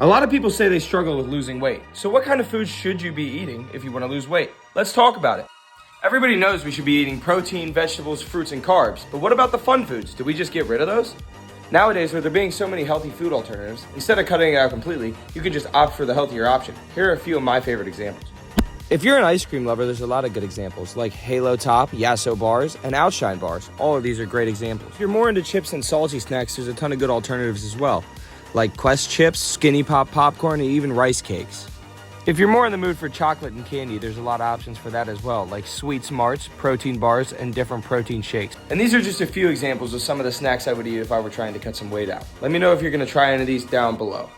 A lot of people say they struggle with losing weight. So what kind of foods should you be eating if you want to lose weight? Let's talk about it. Everybody knows we should be eating protein, vegetables, fruits, and carbs. But what about the fun foods? Do we just get rid of those? Nowadays, with there being so many healthy food alternatives, instead of cutting it out completely, you can just opt for the healthier option. Here are a few of my favorite examples. If you're an ice cream lover, there's a lot of good examples, like Halo Top, Yasso bars, and Outshine bars. All of these are great examples. If you're more into chips and salty snacks, there's a ton of good alternatives as well, like Quest chips, Skinny Pop popcorn, and even rice cakes. If you're more in the mood for chocolate and candy, there's a lot of options for that as well, like Sweet Smarts, protein bars, and different protein shakes. And these are just a few examples of some of the snacks I would eat if I were trying to cut some weight out. Let me know if you're going to try any of these down below.